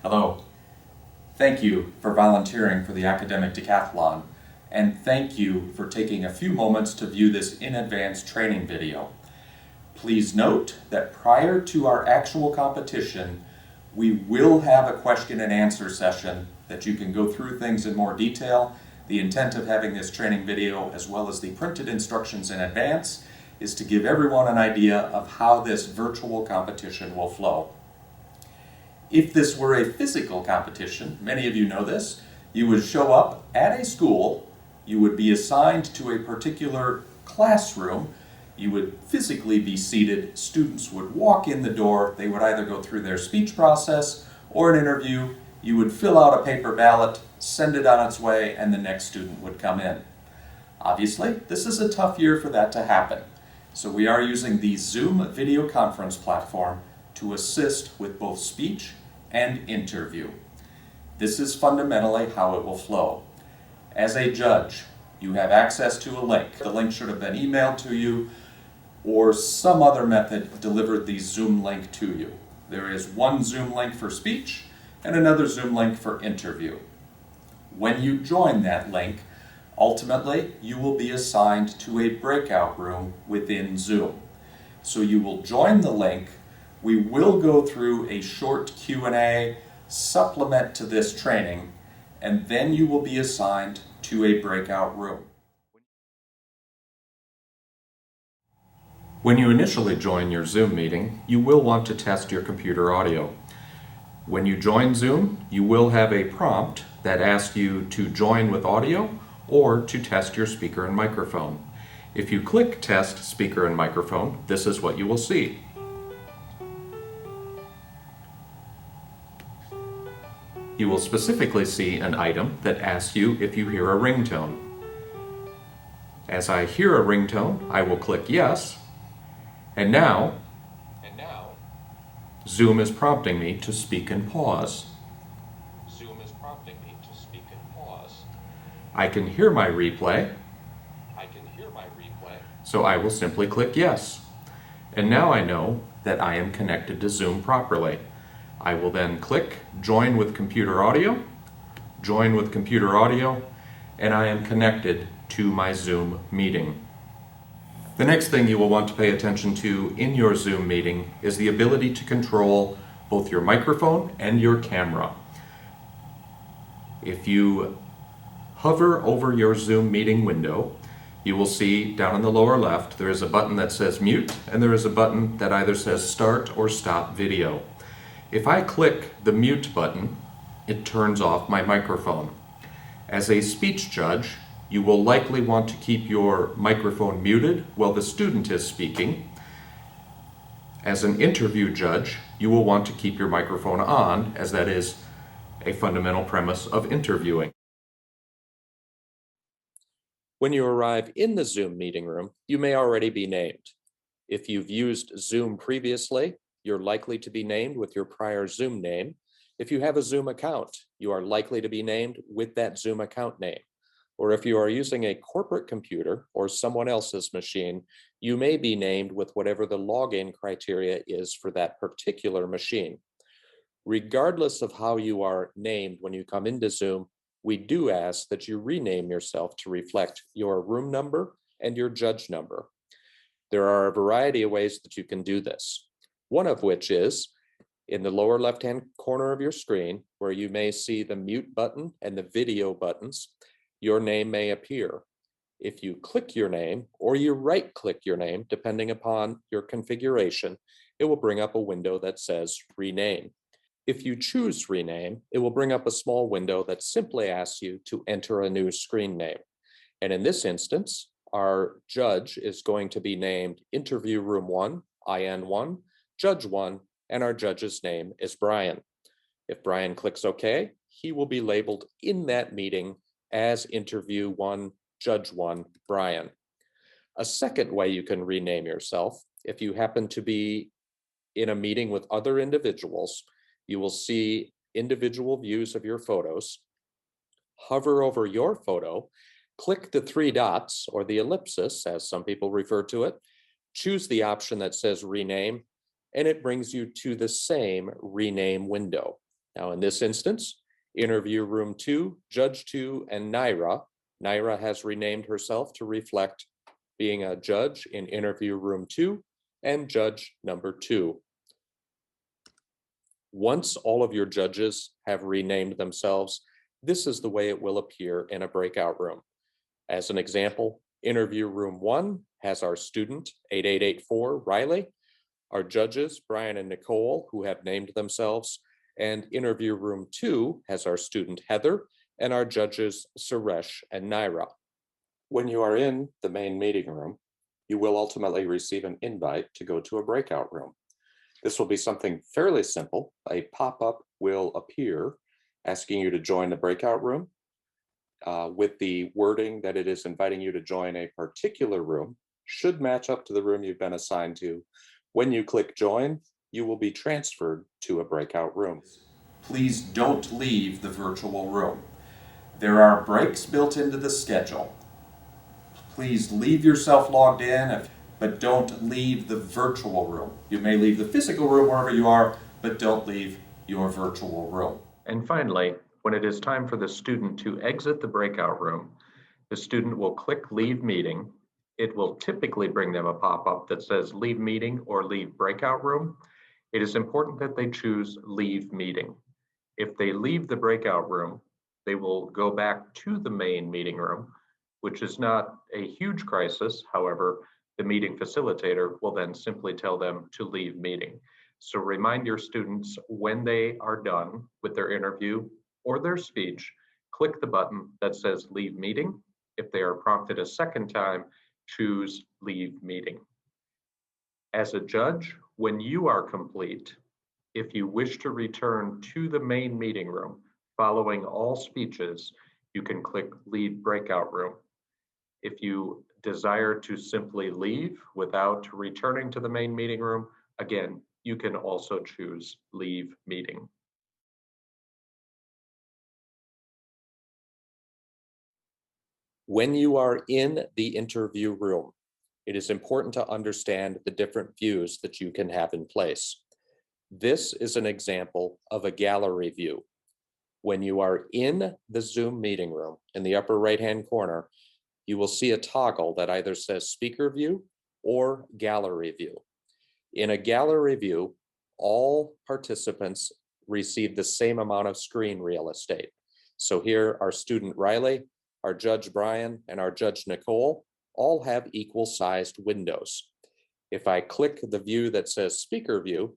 Hello. Thank you for volunteering for the academic decathlon, and thank you for taking a few moments to view this in advance training video. Please note that prior to our actual competition, we will have a question and answer session that you can go through things in more detail. The intent of having this training video, as well as the printed instructions in advance, is to give everyone an idea of how this virtual competition will flow. If this were a physical competition, many of you know this, you would show up at a school, you would be assigned to a particular classroom, you would physically be seated, students would walk in the door, they would either go through their speech process or an interview, you would fill out a paper ballot, send it on its way, and the next student would come in. Obviously, this is a tough year for that to happen, so we are using the Zoom video conference platform to assist with both speech and interview. This is fundamentally how it will flow. As a judge, you have access to a link. The link should have been emailed to you or some other method delivered the Zoom link to you. There is one Zoom link for speech and another Zoom link for interview. When you join that link, ultimately you will be assigned to a breakout room within Zoom. So you will join the link. We will go through a short Q&A supplement to this training, and then you will be assigned to a breakout room. When you initially join your Zoom meeting, you will want to test your computer audio. When you join Zoom, you will have a prompt that asks you to join with audio or to test your speaker and microphone. If you click Test Speaker and Microphone, this is what you will see. You will specifically see an item that asks you if you hear a ringtone. As I hear a ringtone, I will click Yes, and now Zoom is prompting me to speak and pause. I can hear my replay, so I will simply click Yes. And now I know that I am connected to Zoom properly. I will then click Join with Computer Audio, and I am connected to my Zoom meeting. The next thing you will want to pay attention to in your Zoom meeting is the ability to control both your microphone and your camera. If you hover over your Zoom meeting window, you will see down in the lower left there is a button that says Mute, and there is a button that either says Start or Stop Video. If I click the mute button, it turns off my microphone. As a speech judge, you will likely want to keep your microphone muted while the student is speaking. As an interview judge, you will want to keep your microphone on, as that is a fundamental premise of interviewing. When you arrive in the Zoom meeting room, you may already be named. If you've used Zoom previously, you're likely to be named with your prior Zoom name. If you have a Zoom account, you are likely to be named with that Zoom account name. Or if you are using a corporate computer or someone else's machine, you may be named with whatever the login criteria is for that particular machine. Regardless of how you are named when you come into Zoom, we do ask that you rename yourself to reflect your room number and your judge number. There are a variety of ways that you can do this. One of which is in the lower left-hand corner of your screen, where you may see the mute button and the video buttons, your name may appear. If you click your name or you right-click your name, depending upon your configuration, it will bring up a window that says Rename. If you choose Rename, it will bring up a small window that simply asks you to enter a new screen name. And in this instance, our judge is going to be named Interview Room 1, IN1, Judge 1, and our judge's name is Brian. If Brian clicks OK, he will be labeled in that meeting as Interview 1, Judge 1, Brian. A second way you can rename yourself, if you happen to be in a meeting with other individuals, you will see individual views of your photos. Hover over your photo, click the three dots or the ellipsis, as some people refer to it, choose the option that says Rename, and it brings you to the same rename window. Now, in this instance, interview room 2, judge 2, and Naira has renamed herself to reflect being a judge in interview room 2 and judge number 2. Once all of your judges have renamed themselves, this is the way it will appear in a breakout room. As an example, interview room 1 has our student 8884 Riley, our judges Brian and Nicole, who have named themselves, and interview room 2 has our student Heather and our judges Suresh and Naira. When you are in the main meeting room, you will ultimately receive an invite to go to a breakout room. This will be something fairly simple. A pop-up will appear asking you to join the breakout room with the wording that it is inviting you to join a particular room, should match up to the room you've been assigned to. When you click join, you will be transferred to a breakout room. Please don't leave the virtual room. There are breaks built into the schedule. Please leave yourself logged in, but don't leave the virtual room. You may leave the physical room wherever you are, but don't leave your virtual room. And finally, when it is time for the student to exit the breakout room, the student will click Leave Meeting. It will typically bring them a pop-up that says Leave Meeting or Leave Breakout Room. It is important that they choose Leave Meeting. If they leave the breakout room, they will go back to the main meeting room, which is not a huge crisis. However, the meeting facilitator will then simply tell them to leave meeting. So remind your students when they are done with their interview or their speech, click the button that says Leave Meeting. If they are prompted a second time, choose Leave Meeting. As a judge, when you are complete, if you wish to return to the main meeting room following all speeches, you can click Leave Breakout Room. If you desire to simply leave without returning to the main meeting room, again, you can also choose Leave Meeting. When you are in the interview room, it is important to understand the different views that you can have in place. This is an example of a gallery view. When you are in the Zoom meeting room, in the upper right-hand corner, you will see a toggle that either says Speaker View or Gallery View. In a gallery view, all participants receive the same amount of screen real estate. So here, our student Riley, our judge Brian, and our judge Nicole all have equal sized windows. If I click the view that says Speaker View,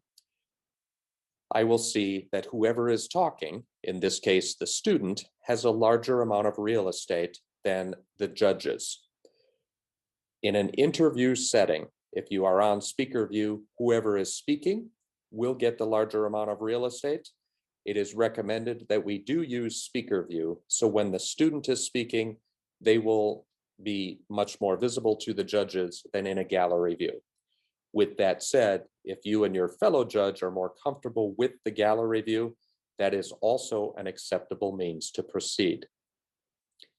I will see that whoever is talking, in this case the student, has a larger amount of real estate than the judges. In an interview setting, if you are on Speaker View, whoever is speaking will get the larger amount of real estate. It is recommended that we do use Speaker View, so when the student is speaking, they will be much more visible to the judges than in a gallery view. With that said, if you and your fellow judge are more comfortable with the gallery view, that is also an acceptable means to proceed.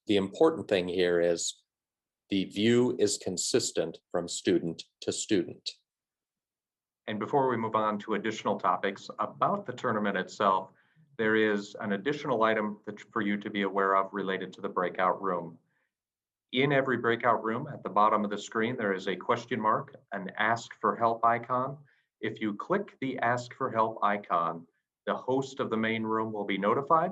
The important thing here is the view is consistent from student to student. And before we move on to additional topics about the tournament itself, there is an additional item for you to be aware of related to the breakout room. In every breakout room, at the bottom of the screen, there is a question mark, an Ask for Help icon. If you click the Ask for Help icon, the host of the main room will be notified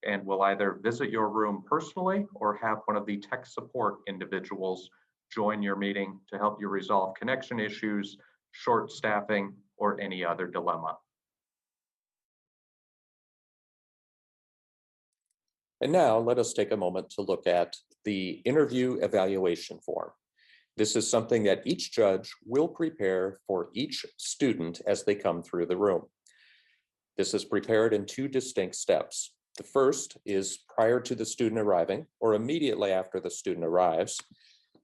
and will either visit your room personally or have one of the tech support individuals join your meeting to help you resolve connection issues, short staffing, or any other dilemma. And now let us take a moment to look at the interview evaluation form. This is something that each judge will prepare for each student as they come through the room. This is prepared in two distinct steps. The first is prior to the student arriving or immediately after the student arrives.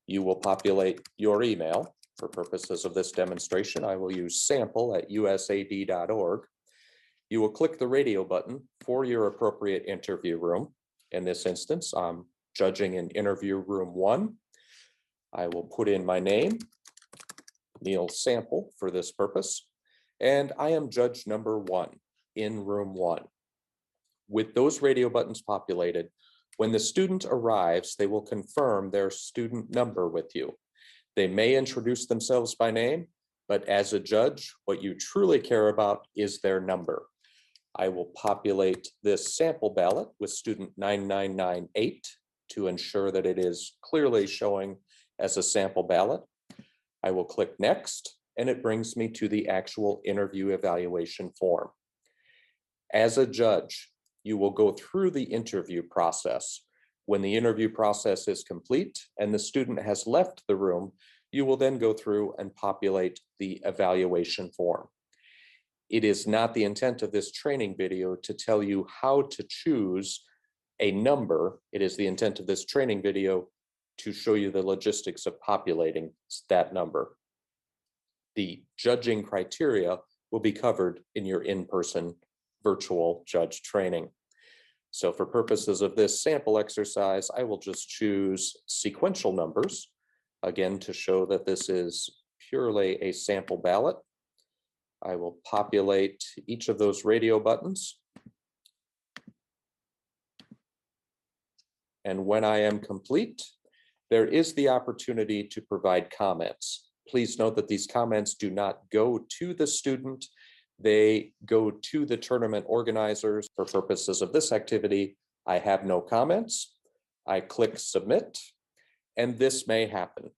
You will populate your email. For purposes of this demonstration, I will use sample@usad.org. You will click the radio button for your appropriate interview room. In this instance, I'm judging in interview room 1. I will put in my name, Neil Sample, for this purpose, and I am judge number 1 in room 1. With those radio buttons populated, when the student arrives, they will confirm their student number with you. They may introduce themselves by name, but as a judge, what you truly care about is their number. I will populate this sample ballot with student 9998 to ensure that it is clearly showing as a sample ballot. I will click next, and it brings me to the actual interview evaluation form. As a judge, you will go through the interview process. When the interview process is complete and the student has left the room, you will then go through and populate the evaluation form. It is not the intent of this training video to tell you how to choose a number. It is the intent of this training video to show you the logistics of populating that number. The judging criteria will be covered in your in-person virtual judge training. So for purposes of this sample exercise, I will just choose sequential numbers, again, to show that this is purely a sample ballot. I will populate each of those radio buttons. And when I am complete, there is the opportunity to provide comments. Please note that these comments do not go to the student. They go to the tournament organizers. For purposes of this activity, I have no comments. I click submit, and this may happen.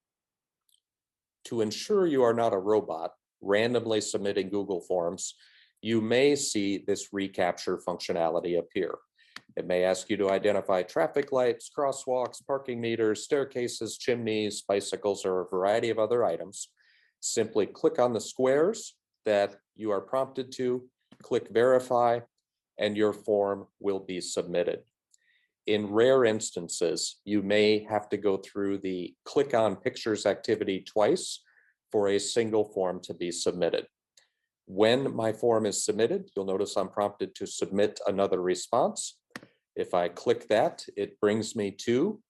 To ensure you are not a robot randomly submitting Google Forms, you may see this recapture functionality appear. It may ask you to identify traffic lights, crosswalks, parking meters, staircases, chimneys, bicycles, or a variety of other items. Simply click on the squares that you are prompted to, click verify, and your form will be submitted. In rare instances, you may have to go through the click on pictures activity twice for a single form to be submitted. When my form is submitted, you'll notice I'm prompted to submit another response. If I click that, it brings me to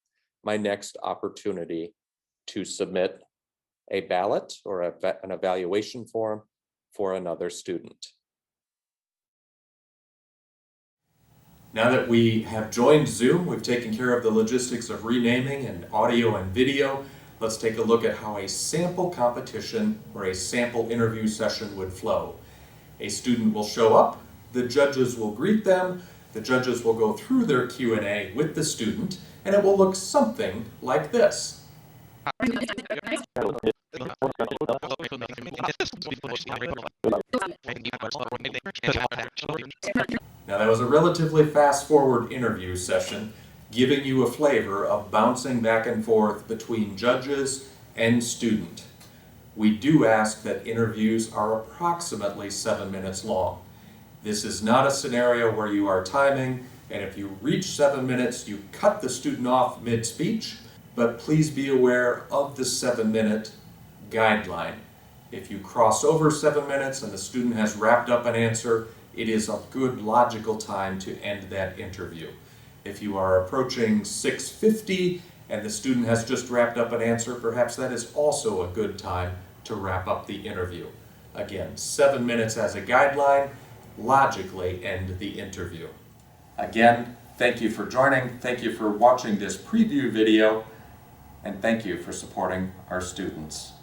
my next opportunity to submit a ballot or an evaluation form for another student. Now that we have joined Zoom, we've taken care of the logistics of renaming and audio and video. Let's take a look at how a sample competition or a sample interview session would flow. A student will show up, the judges will greet them, the judges will go through their Q&A with the student, and it will look something like this. Now that was a relatively fast-forward interview session, giving you a flavor of bouncing back and forth between judges and student. We do ask that interviews are approximately 7 minutes long. This is not a scenario where you are timing, and if you reach 7 minutes, you cut the student off mid-speech, but please be aware of the 7-minute guideline. If you cross over 7 minutes and the student has wrapped up an answer, it is a good logical time to end that interview. If you are approaching 6:50 and the student has just wrapped up an answer, perhaps that is also a good time to wrap up the interview. Again, 7 minutes as a guideline, logically end the interview. Again, thank you for joining, thank you for watching this preview video, and thank you for supporting our students.